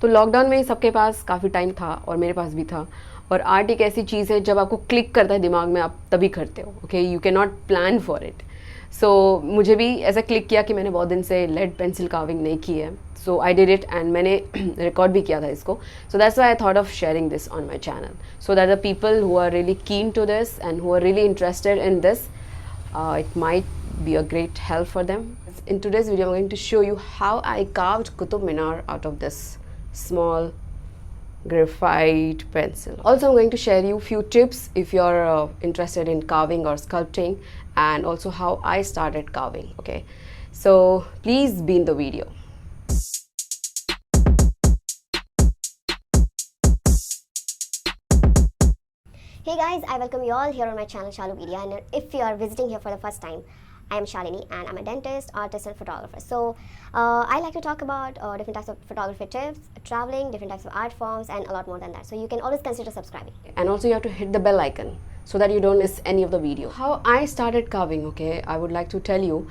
तो लॉकडाउन में सबके पास काफ़ी टाइम था और मेरे पास भी था। और आर्ट एक ऐसी चीज़ है जब आपको क्लिक करता है दिमाग में आप तभी करते हो, okay, you can not plan for it. So मुझे भी ऐसा क्लिक किया कि मैंने बहुत दिन से लेड पेंसिल कार्विंग नहीं की है, so I did it and मैंने रिकॉर्ड भी किया था इसको। So that's why I thought of sharing this on my channel so that the people who are really keen to this and who are really interested in this, it might be a great help for them. In today's video, I'm going to show you how I carved Qutub Minar out of this small graphite pencil. Also, I'm going to share you few tips if you're interested in carving or sculpting, and also how I started carving. Okay, so please be in the video. Hey guys, I welcome you all here on my channel Shalupedia, and if you are visiting here for the first time, I am Shalini and I'm a dentist, artist and photographer. So I like to talk about different types of photography tips, traveling, different types of art forms and a lot more than that. So you can always consider subscribing. And also you have to hit the bell icon so that you don't miss any of the video. How I started carving, okay, I would like to tell you.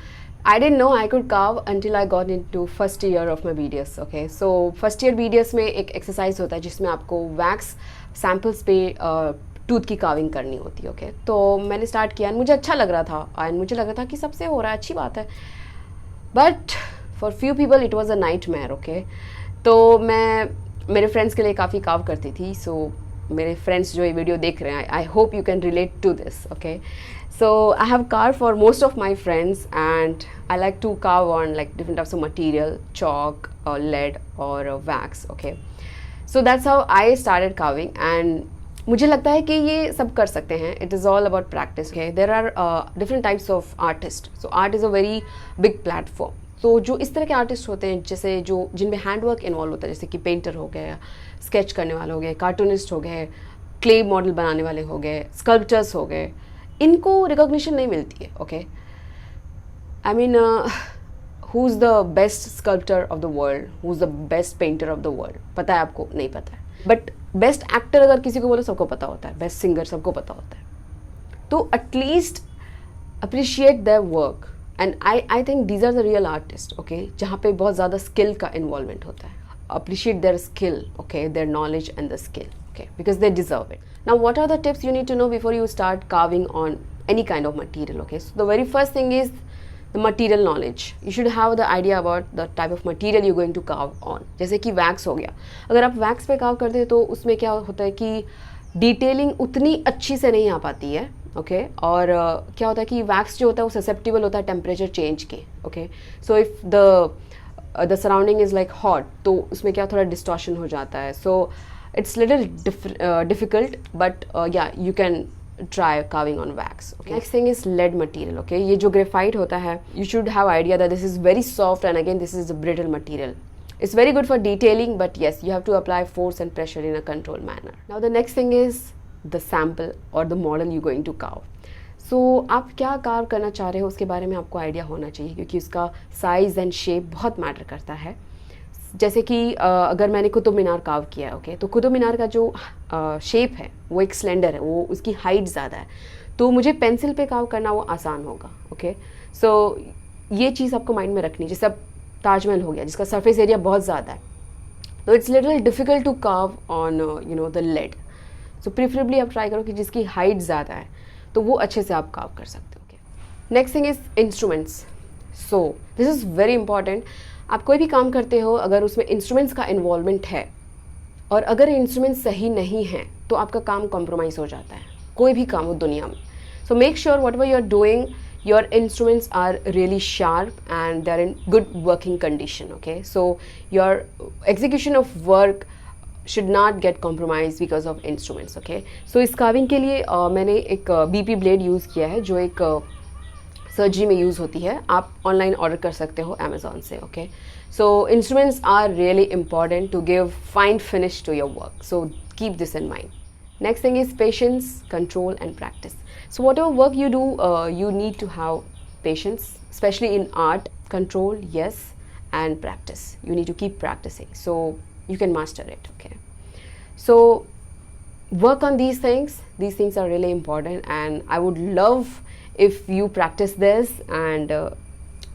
I didn't know I could carve until I got into first year of my BDS, okay. So first year BDS में एक exercise होता है जिसमें आपको wax samples पे tooth की carving करनी होती है, ओके। तो मैंने स्टार्ट किया, मुझे अच्छा लग रहा था एंड मुझे लग रहा था कि सबसे हो रहा है, अच्छी बात है, but for few people it was a nightmare, okay. तो मैं मेरे फ्रेंड्स के लिए काफ़ी कार्व करती थी। सो मेरे फ्रेंड्स जो ये वीडियो देख रहे हैं, I hope you can relate to this, okay. So I have carve for most of my friends and I like to carve on like different types of material, chalk और lead और wax, okay. So that's how I started carving and मुझे लगता है कि ये सब कर सकते हैं। It is all about practice, okay. There are different types of artist, so art is a very big platform. तो जो इस तरह के आर्टिस्ट होते हैं जैसे जो जिनमें हैंडवर्क इन्वॉल्व होता है, जैसे कि पेंटर हो गए, स्केच करने वाले हो गए, कार्टूनिस्ट हो गए, क्ले मॉडल बनाने वाले हो गए, स्कल्पचर्स हो गए, इनको रिकॉग्निशन नहीं मिलती है, okay. I mean who is the best sculptor of the world, who is the best painter of the world, पता है आपको? नहीं पता है। बट बेस्ट एक्टर अगर किसी को बोलो सबको पता होता है, बेस्ट सिंगर सबको पता होता है। तो at least appreciate their work and I think these are the real artist, okay, जहाँ पे बहुत ज़्यादा स्किल का इन्वॉल्वमेंट होता है। Appreciate their skill, okay, their knowledge and the skill, okay, because they deserve it. Now what are the tips you need to know before you start carving on any kind of material, okay? So the very first thing is the material knowledge. You should have the idea about the type of material you're going to carve on. जैसे कि wax हो गया, अगर आप wax पे curve करते हैं तो उसमें क्या होता है कि डिटेलिंग उतनी अच्छी से नहीं आ पाती है, ओके। और क्या होता है कि वैक्स जो होता है वो ससेप्टिबल होता है टेम्परेचर चेंज के, okay. So if the surrounding is like hot तो उसमें क्या थोड़ा डिस्टॉर्शन हो जाता है। सो it's little difficult, but yeah, you can try carving on wax, okay. Next thing is lead material, okay. ये जो graphite होता है, you should have idea that this is very soft and again this is a brittle material. It's very good for detailing, but yes, you have to apply force and pressure in a controlled manner. Now the next thing is the sample or the model you're going to carve. So आप क्या curve करना चाह रहे हो उसके बारे में आपको आइडिया होना चाहिए, क्योंकि उसका साइज़ एंड शेप बहुत मैटर करता है। जैसे कि अगर मैंने कुतुब मीनार कार्व किया है, ओके, तो कुतुब मीनार का जो शेप है वो एक सिलेंडर है, वो उसकी हाइट ज़्यादा है, तो मुझे पेंसिल पे कार्व करना वो आसान होगा, ओके। सो ये चीज़ आपको माइंड में रखनी है। जैसे अब ताजमहल हो गया जिसका सरफेस एरिया बहुत ज़्यादा है, तो it's little difficult to carve on you know the lead. So preferably आप ट्राई करो कि जिसकी हाइट ज़्यादा है तो वो अच्छे से आप कार्व कर सकते हो, okay. Next thing is instruments. So this is very important. आप कोई भी काम करते हो अगर उसमें इंस्ट्रूमेंट्स का इन्वॉल्वमेंट है और अगर इंस्ट्रूमेंट सही नहीं हैं तो आपका काम कॉम्प्रोमाइज़ हो जाता है, कोई भी काम हो दुनिया में। So make sure whatever you are doing your instruments are really sharp and they are in good working condition, okay. So your execution of work should not get compromise because of instruments, okay. So इस carving के लिए मैंने एक BP blade use किया है जो एक surgery में यूज़ होती है। आप ऑनलाइन ऑर्डर कर सकते हो अमेजोन से, okay. So instruments are really important to give fine finish to your work, so keep this in mind. Next thing is patience, control and practice. So whatever work you do, you need to have patience, especially in art. Control, yes, and practice. You need to keep practicing so you can master it, okay. So work on these things. These things are really important and I would love if you practice this and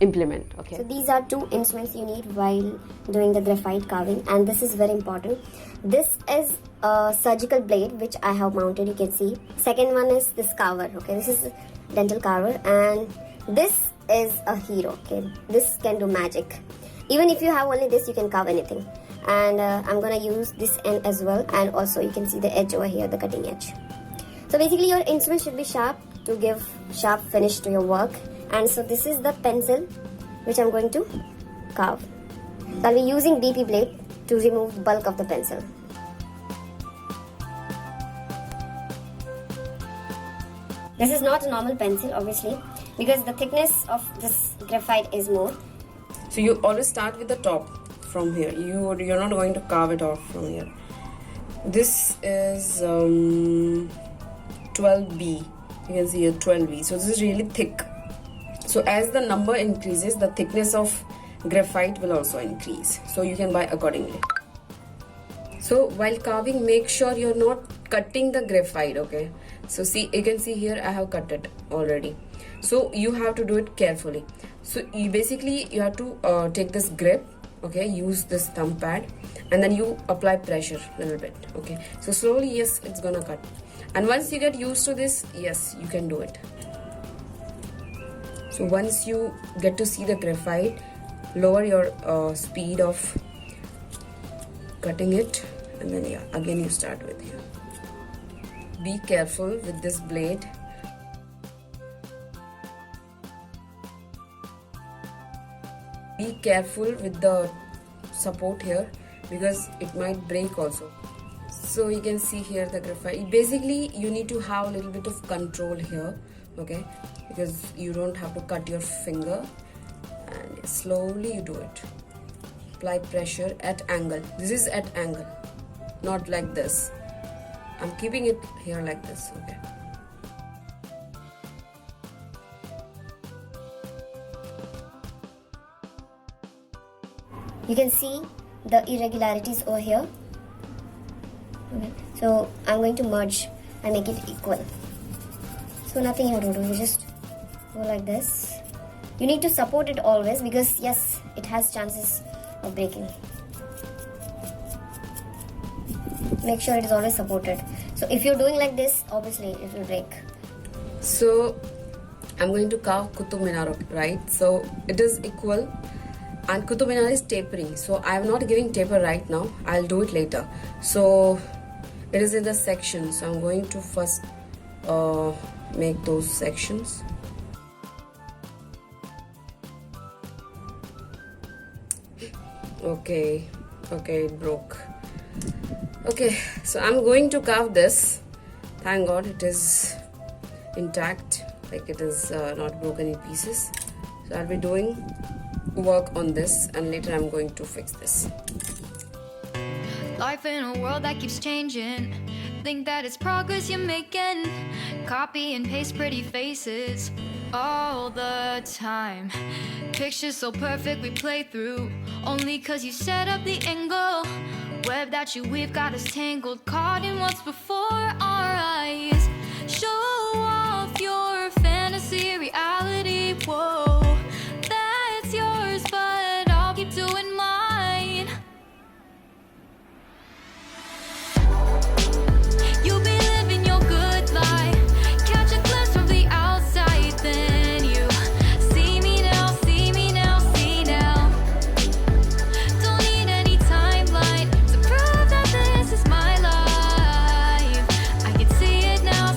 implement. Okay. So these are two instruments you need while doing the graphite carving, and this is very important. This is a surgical blade which I have mounted, you can see. Second one is this carver. Okay, this is a dental carver, and this is a hero. Okay, this can do magic. Even if you have only this, you can carve anything. And I'm gonna use this end as well, and also you can see the edge over here, the cutting edge. So basically your instrument should be sharp to give sharp finish to your work. And so this is the pencil which I'm going to carve. So I'll be using BP blade to remove the bulk of the pencil. This is not a normal pencil, obviously, because the thickness of this graphite is more. So you always start with the top from here. You're not going to carve it off from here. This is 12B. You can see here 12B. So this is really thick. So as the number increases, the thickness of graphite will also increase. So you can buy accordingly. So while carving, make sure you're not cutting the graphite, okay? So see, you can see here I have cut it already. So you have to do it carefully. So you have to take this grip, okay? Use this thumb pad, and then you apply pressure a little bit, okay? So slowly, yes, it's gonna cut. And once you get used to this, yes, you can do it. So once you get to see the graphite, lower your speed of cutting it, and then yeah, again you start with here. Be careful with this blade. Be careful with the support here, because it might break also. So you can see here the graphite. Basically you need to have a little bit of control here, okay, because you don't have to cut your finger, and slowly you do it. Apply pressure at angle. This is at angle, not like this. I'm keeping it here like this, okay. You can see the irregularities over here. Okay. So I'm going to merge and make it equal. So nothing you have to do, you just go like this. You need to support it always, because yes, it has chances of breaking. Make sure it is always supported. So if you're doing like this, obviously it will break. So I'm going to carve Qutub Minar, right? So it is equal, and Qutub Minar is tapering. So I'm not giving taper right now. I'll do it later. So it is in the section. So I'm going to first make those sections. Okay, it broke. Okay, so I'm going to carve this. Thank God it is intact, like it is not broken in pieces. So I'll be doing work on this, and later I'm going to fix this. Life in a world that keeps changing. Think that it's progress you're making. Copy and paste pretty faces all the time. Pictures so perfect we play through, only cause you set up the angle. Web that you weave got us tangled, caught in what's before our eyes. Show off your fantasy reality, whoa, that's yours, but I'll keep doing mine. You'll be living your good life, catch a glimpse from the outside, then you see me now, see me now, see now. Don't need any timeline to prove that this is my life. I can see it now,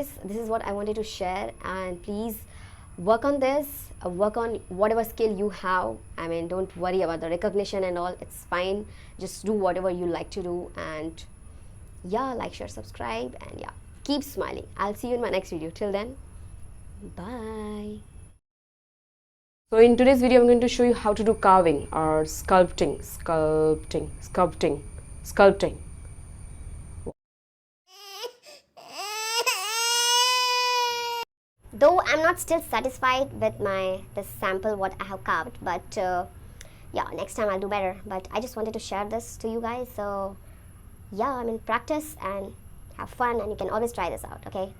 guys, this is what I wanted to share, and please work on this, work on whatever skill you have. I mean, don't worry about the recognition and all, it's fine. Just do whatever you like to do, and yeah, like, share, subscribe, and yeah, keep smiling. I'll see you in my next video. Till then, bye. So in today's video, I'm going to show you how to do carving or sculpting. Though I'm not still satisfied with this sample what I have carved, but yeah, next time I'll do better. But I just wanted to share this to you guys. So yeah, I mean, practice and have fun, and you can always try this out, okay?